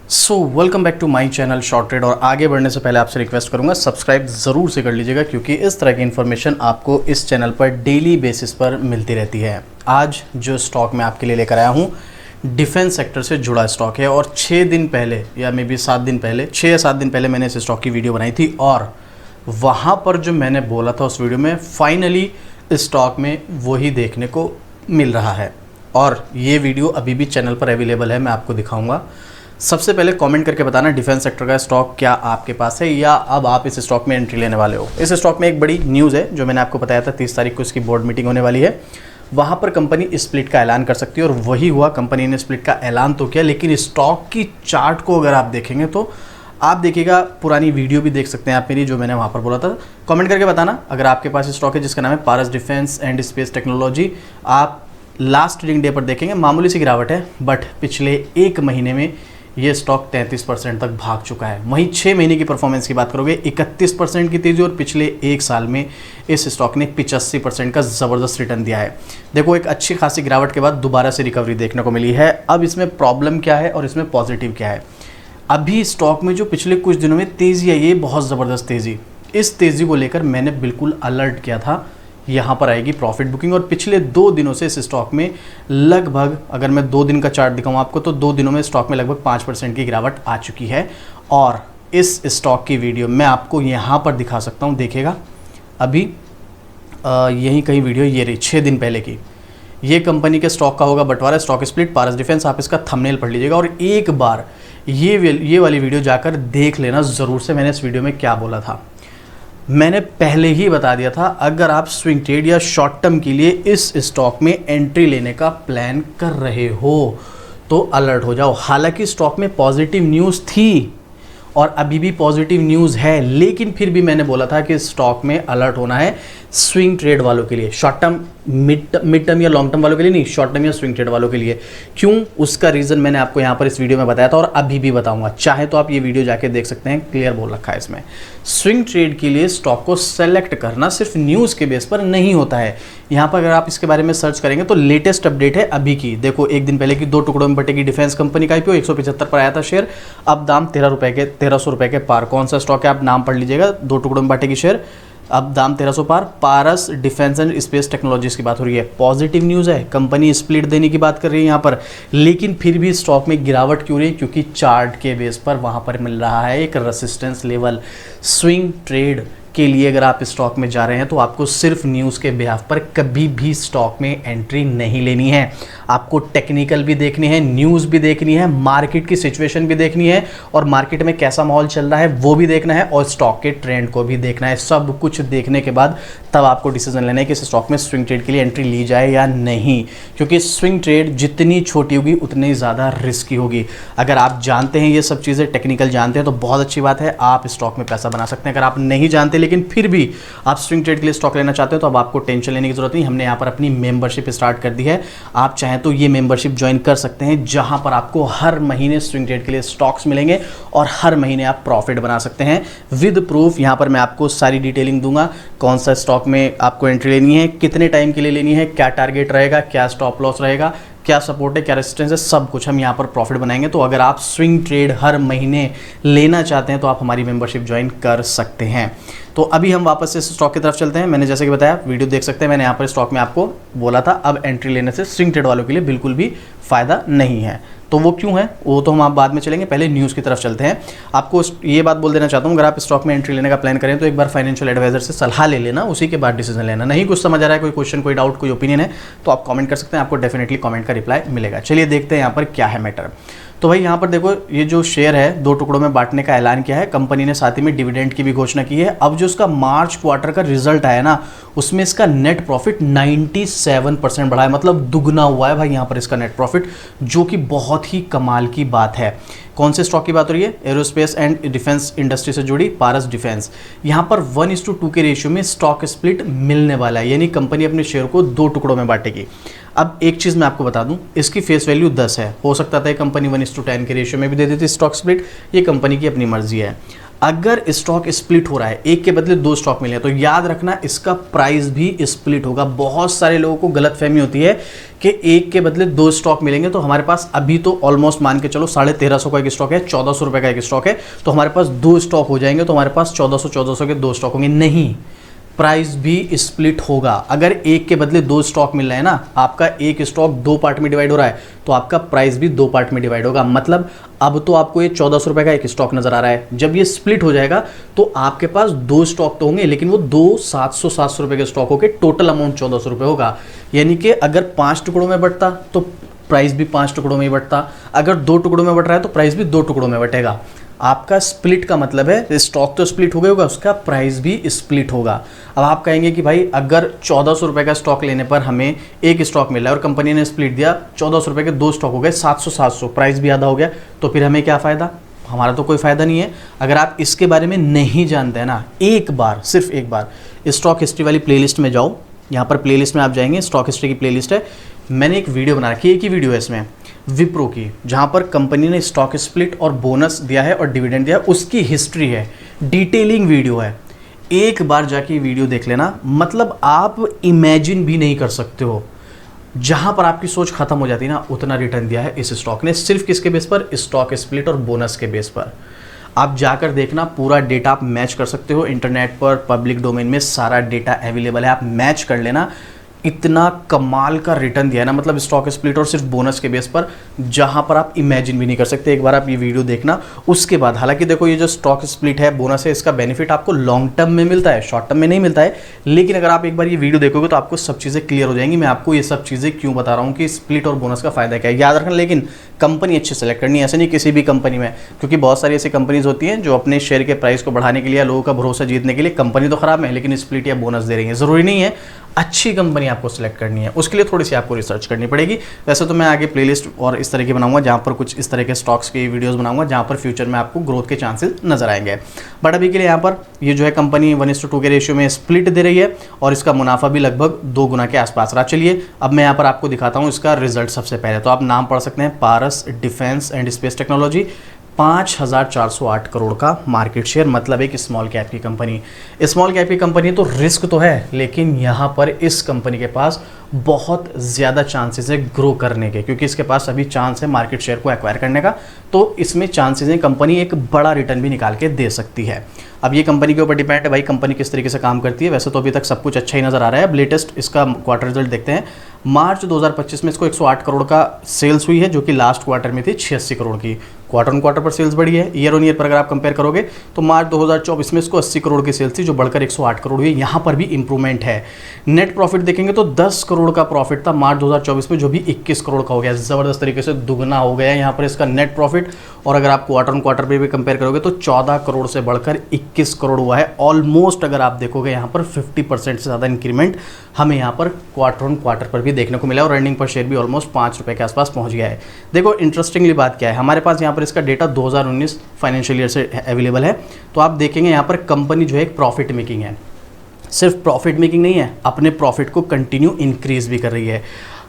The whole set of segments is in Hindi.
So welcome back to my channel short trade. और आगे बढ़ने से पहले आपसे रिक्वेस्ट करूंगा सब्सक्राइब ज़रूर से कर लीजिएगा, क्योंकि इस तरह की इन्फॉर्मेशन आपको इस चैनल पर डेली बेसिस पर मिलती रहती है। आज जो स्टॉक मैं आपके लिए लेकर आया हूँ डिफेंस सेक्टर से जुड़ा स्टॉक है, और 6 दिन पहले या मे बी 7 दिन पहले 6 या 7 दिन पहले मैंने इस स्टॉक की वीडियो बनाई थी, और वहाँ पर जो मैंने बोला था उस वीडियो में फाइनली स्टॉक में वही देखने को मिल रहा है। और ये वीडियो अभी भी चैनल पर अवेलेबल है, मैं आपको दिखाऊंगा। सबसे पहले कमेंट करके बताना डिफेंस सेक्टर का स्टॉक क्या आपके पास है, या अब आप इस स्टॉक में एंट्री लेने वाले हो। इस स्टॉक में एक बड़ी न्यूज़ है जो मैंने आपको बताया था, 30 तारीख को इसकी बोर्ड मीटिंग होने वाली है। वहाँ पर कंपनी स्प्लिट का ऐलान कर सकती है, और वही हुआ। कंपनी ने स्प्लिट का ऐलान तो किया, लेकिन स्टॉक की चार्ट को अगर आप देखेंगे तो आप देखिएगा, पुरानी वीडियो भी देख सकते हैं आप मेरी, जो मैंने वहाँ पर बोला था। कमेंट करके बताना अगर आपके पास स्टॉक है जिसका नाम है पारस डिफेंस एंड स्पेस टेक्नोलॉजी। आप लास्ट ट्रेडिंग डे पर देखेंगे मामूली सी गिरावट है, बट पिछले एक महीने में ये स्टॉक 33% तक भाग चुका है। वहीं 6 महीने की परफॉर्मेंस की बात करोगे 31% की तेज़ी, और पिछले एक साल में इस स्टॉक ने 85% का ज़बरदस्त रिटर्न दिया है। देखो, एक अच्छी खासी गिरावट के बाद दोबारा से रिकवरी देखने को मिली है। अब इसमें प्रॉब्लम क्या है और इसमें पॉजिटिव क्या है? अभी स्टॉक में जो पिछले कुछ दिनों में तेज़ी आई है, बहुत ज़बरदस्त तेज़ी, इस तेज़ी को लेकर मैंने बिल्कुल अलर्ट किया था यहाँ पर आएगी प्रॉफिट बुकिंग। और पिछले 2 दिनों से इस स्टॉक में लगभग, अगर मैं 2 दिन का चार्ट दिखाऊँ आपको, तो 2 दिनों में स्टॉक में लगभग 5% की गिरावट आ चुकी है। और इस स्टॉक की वीडियो मैं आपको यहाँ पर दिखा सकता हूँ, देखिएगा। अभी यहीं कहीं वीडियो ये रही 6 दिन पहले की, ये कंपनी के स्टॉक का होगा बंटवारा, स्टॉक स्प्लिट पारस डिफेंस। आप इसका थंबनेल पढ़ लीजिएगा, और एक बार ये वाली वीडियो जाकर देख लेना ज़रूर से, मैंने इस वीडियो में क्या बोला था। मैंने पहले ही बता दिया था, अगर आप स्विंग ट्रेड या शॉर्ट टर्म के लिए इस स्टॉक में एंट्री लेने का प्लान कर रहे हो तो अलर्ट हो जाओ। हालांकि स्टॉक में पॉजिटिव न्यूज़ थी और अभी भी पॉजिटिव न्यूज़ है, लेकिन फिर भी मैंने बोला था कि स्टॉक में अलर्ट होना है स्विंग ट्रेड वालों के लिए, शॉर्ट टर्म मिड टर्म या लॉन्ग टर्म वालों के लिए नहीं, शॉर्ट टर्म या स्विंग ट्रेड वालों के लिए। क्यों, उसका रीज़न मैंने आपको यहाँ पर इस वीडियो में बताया था, और अभी भी बताऊंगा। चाहे तो आप ये वीडियो जाके देख सकते हैं, क्लियर बोल रखा है इसमें। स्विंग ट्रेड के लिए स्टॉक को सेलेक्ट करना सिर्फ न्यूज़ के बेस पर नहीं होता है। यहाँ पर अगर आप इसके बारे में सर्च करेंगे तो लेटेस्ट अपडेट है अभी की। देखो, एक दिन पहले की 2 टुकड़ों में बटेगी डिफेंस कंपनी का IPO 175 पर आया था शेयर, अब दाम 1300 रुपये के पार। कौन सा स्टॉक है आप नाम पढ़ लीजिएगा, 2 टुकड़ों में बांटेगी शेयर, अब दाम 1300 पार। पारस डिफेंस एंड स्पेस टेक्नोलॉजीज की बात हो रही है, पॉजिटिव न्यूज़ है, कंपनी स्प्लिट देने की बात कर रही है यहाँ पर। लेकिन फिर भी स्टॉक में गिरावट क्यों रही? क्योंकि चार्ट के बेस पर वहाँ पर मिल रहा है एक रेसिस्टेंस लेवल। स्विंग ट्रेड के लिए अगर आप स्टॉक में जा रहे हैं तो आपको सिर्फ न्यूज़ के बिहाफ पर कभी भी स्टॉक में एंट्री नहीं लेनी है। आपको टेक्निकल भी देखनी है, न्यूज़ भी देखनी है, मार्केट की सिचुएशन भी देखनी है, और मार्केट में कैसा माहौल चल रहा है वो भी देखना है, और स्टॉक के ट्रेंड को भी देखना है। सब कुछ देखने के बाद तब आपको डिसीजन लेना है कि इस स्टॉक में स्विंग ट्रेड के लिए एंट्री ली जाए या नहीं, क्योंकि स्विंग ट्रेड जितनी छोटी होगी उतनी ज़्यादा रिस्की होगी। अगर आप जानते हैं ये सब चीज़ें, टेक्निकल जानते हैं, तो बहुत अच्छी बात है, आप स्टॉक में पैसा बना सकते हैं। अगर आप नहीं जानते लेकिन फिर भी आप स्विंग ट्रेड के लिए स्टॉक लेना चाहते हो तो अब आपको टेंशन लेने की जरूरत नहीं। हमने यहाँ पर अपनी मेंबरशिप स्टार्ट कर दी है, आप चाहें तो ये मेंबरशिप ज्वाइन कर सकते हैं, जहां पर आपको हर महीने स्विंग ट्रेड के लिए स्टॉक्स मिलेंगे और हर महीने आप प्रॉफिट बना सकते हैं विद प्रूफ। यहाँ पर मैं आपको सारी डिटेलिंग दूंगा, कौन सा स्टॉक में आपको एंट्री लेनी है, कितने टाइम के लिए लेनी है, क्या टारगेट रहेगा, क्या स्टॉप लॉस रहेगा, क्या सपोर्ट है, क्या रेजिस्टेंस है, सब कुछ हम यहाँ पर प्रॉफिट बनाएंगे। तो अगर आप स्विंग ट्रेड हर महीने लेना चाहते हैं तो आप हमारी मेंबरशिप ज्वाइन कर सकते हैं। तो अभी हम वापस से स्टॉक की तरफ चलते हैं। मैंने जैसे कि बताया, वीडियो देख सकते हैं, मैंने यहाँ पर स्टॉक में आपको बोला था अब एंट्री लेने से स्विंग ट्रेड वालों के लिए बिल्कुल भी फ़ायदा नहीं है। तो वो क्यों है वो तो हम आप बाद में चलेंगे, पहले न्यूज़ की तरफ चलते हैं। आपको ये बात बोल देना चाहता हूँ, अगर आप स्टॉक में एंट्री लेने का प्लान करें तो एक बार फाइनेंशियल एडवाइजर से सलाह ले लेना, उसी के बाद डिसीजन लेना। नहीं कुछ समझ आ रहा है, कोई क्वेश्चन, कोई डाउट, कोई ओपिनियन है तो आप कमेंट कर सकते हैं, आपको डेफिनेटली कमेंट का रिप्लाई मिलेगा। चलिए देखते हैं यहाँ पर क्या है मैटर। तो भाई यहाँ पर देखो, ये जो शेयर है 2 टुकड़ों में बांटने का ऐलान किया है कंपनी ने, साथ ही में डिविडेंड की भी घोषणा की है। अब जो इसका मार्च क्वार्टर का रिजल्ट आया ना, उसमें इसका नेट प्रॉफिट 97% बढ़ा है, मतलब दुगना हुआ है भाई यहाँ पर इसका नेट प्रॉफिट, जो कि बहुत ही कमाल की बात है। कौन से स्टॉक की बात हो रही है? एरोस्पेस एंड डिफेंस इंडस्ट्री से जुड़ी पारस डिफेंस। यहाँ पर 1:2 के रेशियो में स्टॉक स्प्लिट मिलने वाला है, यानी कंपनी अपने शेयर को 2 टुकड़ों में बांटेगी। अब एक चीज़ मैं आपको बता दूं, इसकी फेस वैल्यू 10 है, हो सकता था कंपनी 1:10 के रेशियो में भी दे देती स्टॉक स्प्लिट, ये कंपनी की अपनी मर्जी है। अगर स्टॉक स्प्लिट हो रहा है, एक के बदले दो स्टॉक मिले हैं, तो याद रखना इसका प्राइस भी स्प्लिट होगा। बहुत सारे लोगों को गलतफहमी होती है कि एक के बदले दो स्टॉक मिलेंगे, तो हमारे पास अभी तो ऑलमोस्ट मान के चलो 1350 का एक स्टॉक है, 1400 रुपए का एक स्टॉक है, तो हमारे पास दो स्टॉक हो जाएंगे, तो हमारे पास 1400 के दो स्टॉक होंगे। नहीं, प्राइस भी स्प्लिट होगा। अगर एक के बदले दो स्टॉक मिल रहे हैं ना, आपका एक स्टॉक दो पार्ट में डिवाइड हो रहा है, तो आपका प्राइस भी दो पार्ट में डिवाइड होगा। मतलब अब तो आपको ये 1400 रुपए का एक स्टॉक नजर आ रहा है, जब ये स्प्लिट हो जाएगा तो आपके पास दो स्टॉक तो होंगे, लेकिन वो दो 700 रुपए के स्टॉक होके टोटल अमाउंट 1400 रुपए होगा। यानी कि अगर 5 टुकड़ों में बंटता तो प्राइस भी 5 टुकड़ों में ही बंटता, अगर 2 टुकड़ों में बंट रहा है तो प्राइस भी 2 टुकड़ों में बंटेगा। आपका स्प्लिट का मतलब है स्टॉक तो स्प्लिट हो गया होगा, उसका प्राइस भी स्प्लिट होगा। अब आप कहेंगे कि भाई अगर 1400 रुपए का स्टॉक लेने पर हमें एक स्टॉक मिला है और कंपनी ने स्प्लिट दिया, 1400 रुपए के दो स्टॉक हो गए, 700 प्राइस भी आधा हो गया, तो फिर हमें क्या फ़ायदा? हमारा तो कोई फ़ायदा नहीं है। अगर आप इसके बारे में नहीं जानते हैं ना, एक बार, सिर्फ एक बार स्टॉक हिस्ट्री वाली प्लेलिस्ट में जाओ। यहाँ पर प्लेलिस्ट में आप जाएंगे, स्टॉक हिस्ट्री की प्लेलिस्ट है, मैंने एक वीडियो बना रखी है, एक ही वीडियो है इसमें, विप्रो की, जहाँ पर कंपनी ने स्टॉक स्प्लिट और बोनस दिया है और डिविडेंड दिया है, उसकी हिस्ट्री है, डिटेलिंग वीडियो है। एक बार जाके वीडियो देख लेना, मतलब आप इमेजिन भी नहीं कर सकते हो, जहाँ पर आपकी सोच खत्म हो जाती है ना, उतना रिटर्न दिया है इस स्टॉक ने। सिर्फ किसके बेस पर? स्टॉक स्प्लिट और बोनस के बेस पर। आप जाकर देखना, पूरा डेटा आप मैच कर सकते हो, इंटरनेट पर पब्लिक डोमेन में सारा डेटा अवेलेबल है, आप मैच कर लेना। इतना कमाल का रिटर्न दिया है ना, मतलब स्टॉक स्प्लिट और सिर्फ बोनस के बेस पर, जहां पर आप इमेजिन भी नहीं कर सकते। एक बार आप ये वीडियो देखना, उसके बाद, हालांकि देखो ये जो स्टॉक स्प्लिट है, बोनस है, इसका बेनिफिट आपको लॉन्ग टर्म में मिलता है, शॉर्ट टर्म में नहीं मिलता है। लेकिन अगर आप एक बार ये वीडियो देखोगे तो आपको सब चीज़ें क्लियर हो जाएंगी। मैं आपको ये सब चीज़ें क्यों बता रहा हूँ कि स्प्लिट और बोनस का फायदा क्या है, याद रखना। लेकिन कंपनी अच्छी सेलेक्ट करनी है, ऐसे नहीं किसी भी कंपनी में, क्योंकि बहुत सारी ऐसी कंपनीज होती हैं जो अपने शेयर के प्राइस को बढ़ाने के लिए, लोगों का भरोसा जीतने के लिए, कंपनी तो खराब है लेकिन स्प्लिट या बोनस दे रही है। ज़रूरी नहीं है, अच्छी कंपनी आपको सिलेक्ट करनी है, उसके लिए थोड़ी सी आपको रिसर्च करनी पड़ेगी। वैसे तो मैं आगे प्लेलिस्ट और इस तरह की बनाऊंगा, जहाँ पर कुछ इस तरह के स्टॉक्स की वीडियोस बनाऊंगा, जहाँ पर फ्यूचर में आपको ग्रोथ के चांसेस नजर आएंगे। बट अभी के लिए यहाँ पर ये जो है कंपनी 1:2 के रेशियो में स्प्लिट दे रही है और इसका मुनाफा भी लगभग 2 गुना के आसपास रहा। चलिए अब मैं यहाँ पर आपको दिखाता हूँ इसका रिजल्ट। सबसे पहले तो आप नाम पढ़ सकते हैं, Paras Defence and Space Technology, 5408 crore का मार्केट शेयर, मतलब एक स्मॉल कैप की कंपनी। स्मॉल कैप की कंपनी तो रिस्क तो है, लेकिन यहाँ पर इस कंपनी के पास बहुत ज़्यादा चांसेस है ग्रो करने के, क्योंकि इसके पास अभी चांस है मार्केट शेयर को एक्वायर करने का, तो इसमें चांसेस हैं कंपनी एक बड़ा रिटर्न भी निकाल के दे सकती है। अब ये कंपनी के ऊपर डिपेंड है भाई, कंपनी किस तरीके से काम करती है। वैसे तो अभी तक सब कुछ अच्छा ही नज़र आ रहा है। अब लेटेस्ट इसका क्वार्टर रिजल्ट देखते हैं। मार्च 2025 में इसको 108 करोड़ का सेल्स हुई है, जो कि लास्ट क्वार्टर में थी 86 करोड़ की। क्वार्टर ऑन क्वार्टर पर सेल्स बढ़ी है, ईयर ऑन ईयर पर अगर आप कंपेयर करोगे तो मार्च 2024 में इसको 80 करोड़ की सेल्स थी, जो बढ़कर 108 करोड़ हुई। यहाँ पर भी इंप्रूवमेंट है। नेट प्रॉफिट देखेंगे तो 10 करोड़ का प्रॉफिट था मार्च 2024 में, जो भी 21 करोड़ का हो गया। ज़बरदस्त तरीके से दुगना हो गया यहाँ पर इसका नेट प्रॉफिट। और अगर आप क्वार्टर ऑन क्वार्टर पर भी कंपेयर करोगे तो 14 करोड़ से बढ़कर 21 करोड़ हुआ है। ऑलमोस्ट अगर आप देखोगे यहाँ पर 50% से ज़्यादा इंक्रीमेंट हमें यहाँ पर क्वार्टर ऑन क्वार्टर पर भी देखने को मिला, और अर्निंग पर शेयर भी ऑलमोस्ट 5 रुपये के आसपास पहुँच गया है। देखो इंटरेस्टिंगली बात क्या है, हमारे पास यहाँ पर इसका डेटा 2019 फाइनेंशियल ईयर से अवेलेबल है। तो आप देखेंगे यहाँ पर कंपनी जो है एक प्रॉफिट मेकिंग है। सिर्फ प्रॉफिट मेकिंग नहीं है, अपने प्रॉफिट को कंटिन्यू इंक्रीज भी कर रही है।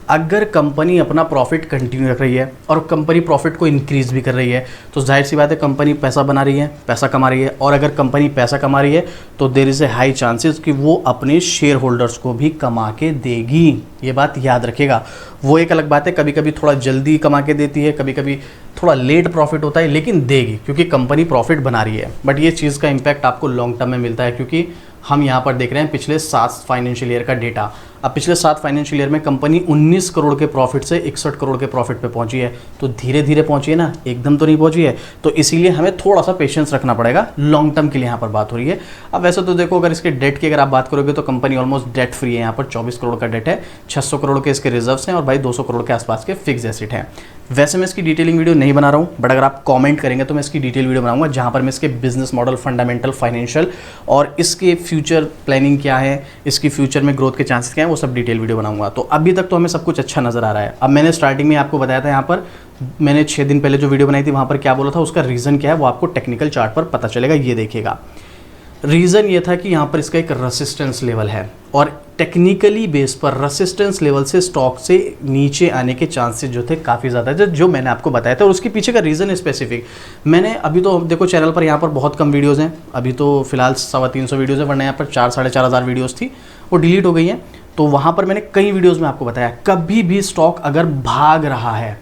अगर कंपनी अपना प्रॉफिट कंटिन्यू रख रही है और कंपनी प्रॉफिट को इंक्रीज भी कर रही है, तो जाहिर सी बात है कंपनी पैसा बना रही है, पैसा कमा रही है। और अगर कंपनी पैसा कमा रही है तो there is a high chances कि वो अपने शेयर होल्डर्स को भी कमा के देगी। ये बात याद रखिएगा। वो एक अलग बात है, कभी कभी थोड़ा जल्दी कमा के देती है, कभी कभी थोड़ा लेट प्रॉफिट होता है, लेकिन देगी, क्योंकि कंपनी प्रॉफिट बना रही है। बट ये चीज़ का इम्पैक्ट आपको लॉन्ग टर्म में मिलता है, क्योंकि हम यहाँ पर देख रहे हैं पिछले 7 फाइनेंशियल ईयर का डेटा। अब पिछले 7 फाइनेंशियल ईयर में कंपनी 19 करोड़ के प्रॉफिट से 61 करोड़ के प्रॉफिट पे पहुंची है। तो धीरे धीरे पहुंची है ना, एकदम तो नहीं पहुंची है। तो इसीलिए हमें थोड़ा सा पेशेंस रखना पड़ेगा, लॉन्ग टर्म के लिए यहाँ पर बात हो रही है। अब वैसे तो देखो, अगर इसके डेट की अगर आप बात करोगे तो कंपनी ऑलमोस्ट डेट फ्री है। यहाँ पर 24 करोड़ का डेट है, 600 करोड़ के इसके रिजर्व्स हैं और भाई 200 करोड़ के आसपास के फिक्स एसेट हैं। वैसे मैं इसकी डिटेलिंग वीडियो नहीं बना रहा हूँ, बट अगर आप कमेंट करेंगे तो मैं इसकी डिटेल वीडियो बनाऊंगा, जहाँ पर मैं इसके बिजनेस मॉडल, फंडामेंटल, फाइनेंशियल और इसके फ्यूचर प्लानिंग क्या है, इसकी फ्यूचर में ग्रोथ के चांसेस क्या हैं, वो सब डिटेल वीडियो बनाऊंगा। तो अभी तक तो हमें सब कुछ अच्छा नज़र आ रहा है। अब मैंने स्टार्टिंग में आपको बताया था, यहाँ पर मैंने 6 दिन पहले जो वीडियो बनाई थी वहाँ पर क्या बोला था, उसका रीज़न क्या है वो आपको टेक्निकल चार्ट पर पता चलेगा। ये देखिएगा, रीज़न ये था कि यहाँ पर इसका एक रेसिस्टेंस लेवल है, और टेक्निकली बेस पर रेसिस्टेंस लेवल से स्टॉक से नीचे आने के चांसेस जो थे काफ़ी ज़्यादा थे, जो मैंने आपको बताया था। और उसके पीछे का रीज़न स्पेसिफिक मैंने अभी तो देखो चैनल पर यहाँ पर बहुत कम वीडियोज़ हैं, अभी तो फिलहाल 350 वीडियोज़ है, वरना यहाँ पर 4-4.5 वीडियोज़ थी, वो डिलीट हो गई हैं। तो वहाँ पर मैंने कई वीडियोज़ में आपको बताया कभी भी स्टॉक अगर भाग रहा है,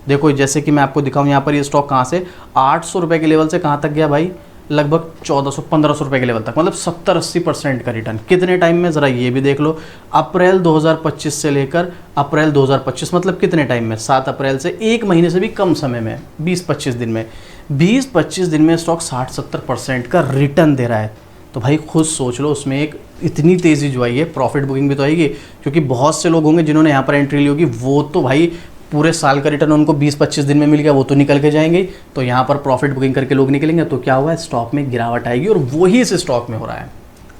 देखो जैसे कि मैं आपको दिखाऊं यहाँ पर ये स्टॉक कहाँ से 800 रुपये के लेवल से कहाँ तक गया भाई, लगभग 1400-1500 रुपये के लेवल तक, मतलब 70-80% का रिटर्न कितने टाइम में, ज़रा ये भी देख लो। अप्रैल 2025 से लेकर अप्रैल 2025 मतलब कितने टाइम में, 7 अप्रैल से 1 महीने से भी कम समय में, 20-25 दिन में, 20-25 दिन में स्टॉक 60-70% का रिटर्न दे रहा है। तो भाई खुद सोच लो उसमें एक इतनी तेज़ी जो आई है, प्रॉफिट बुकिंग भी तो आएगी, क्योंकि बहुत से लोग होंगे जिन्होंने यहाँ पर एंट्री ली होगी, वो तो भाई पूरे साल का रिटर्न उनको 20-25 दिन में मिल गया, वो तो निकल के जाएंगे। तो यहाँ पर प्रॉफिट बुकिंग करके लोग निकलेंगे, तो क्या हुआ है, स्टॉक में गिरावट आएगी, और वही इस स्टॉक में हो रहा है।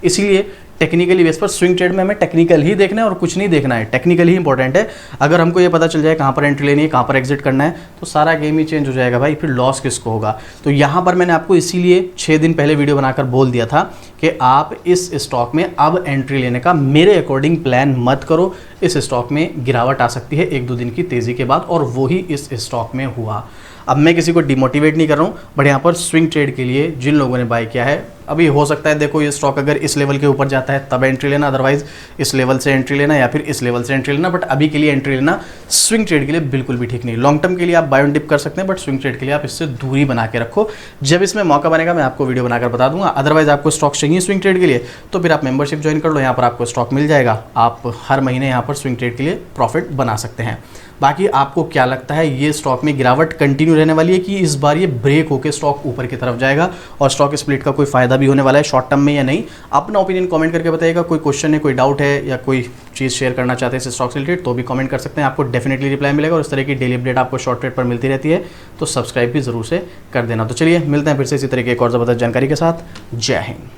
इसीलिए टेक्निकली बेस पर स्विंग ट्रेड में हमें टेक्निकल ही देखना है और कुछ नहीं देखना है, टेक्निकल ही इंपॉर्टेंट है। अगर हमको ये पता चल जाए कहाँ पर एंट्री लेनी है, कहाँ पर एग्जिट करना है, तो सारा गेम ही चेंज हो जाएगा भाई, फिर लॉस किसको होगा। तो यहाँ पर मैंने आपको इसीलिए 6 दिन पहले वीडियो बनाकर बोल दिया था कि आप इस स्टॉक में अब एंट्री लेने का मेरे अकॉर्डिंग प्लान मत करो, इस स्टॉक में गिरावट आ सकती है 1-2 दिन की तेज़ी के बाद, और वही इस स्टॉक में हुआ। अब मैं किसी को डिमोटिवेट नहीं कर रहा हूँ, बट यहाँ पर स्विंग ट्रेड के लिए जिन लोगों ने बाय किया है, अभी हो सकता है देखो ये स्टॉक अगर इस लेवल के ऊपर जाता है तब एंट्री लेना, अदरवाइज इस लेवल से एंट्री लेना या फिर इस लेवल से एंट्री लेना, बट अभी के लिए एंट्री लेना स्विंग ट्रेड के लिए बिल्कुल भी ठीक नहीं। लॉन्ग टर्म के लिए आप बाय एंड डिप कर सकते हैं, बट स्विंग ट्रेड के लिए आप इससे दूरी बना के रखो। जब इसमें मौका बनेगा मैं आपको वीडियो बनाकर बता दूंगा। अदरवाइज आपको स्टॉक चाहिए स्विंग ट्रेड के लिए तो फिर आप मेंबरशिप ज्वाइन कर लो, यहाँ पर आपको स्टॉक मिल जाएगा, आप हर महीने यहाँ पर स्विंग ट्रेड के लिए प्रॉफिट बना सकते हैं। बाकी आपको क्या लगता है, ये स्टॉक में गिरावट कंटिन्यू रहने वाली है कि इस बार ये ब्रेक होकर स्टॉक ऊपर की तरफ जाएगा और स्टॉक स्प्लिट का कोई फायदा भी होने वाला है शॉर्ट टर्म में या नहीं? अपना ओपिनियन कमेंट करके बताइएगा। कोई क्वेश्चन है, कोई डाउट है या कोई चीज़ शेयर करना चाहते हैं इस स्टॉक से रिलेटेड तो भी कमेंट कर सकते हैं, आपको डेफिनेटली रिप्लाई मिलेगा। और इस तरह की डेली अपडेट आपको शॉर्ट ट्रेड पर मिलती रहती है, तो सब्सक्राइब भी जरूर से कर देना। तो चलिए मिलते हैं फिर से इसी तरह की एक और ज़बरदस्त जानकारी के साथ। जय हिंद।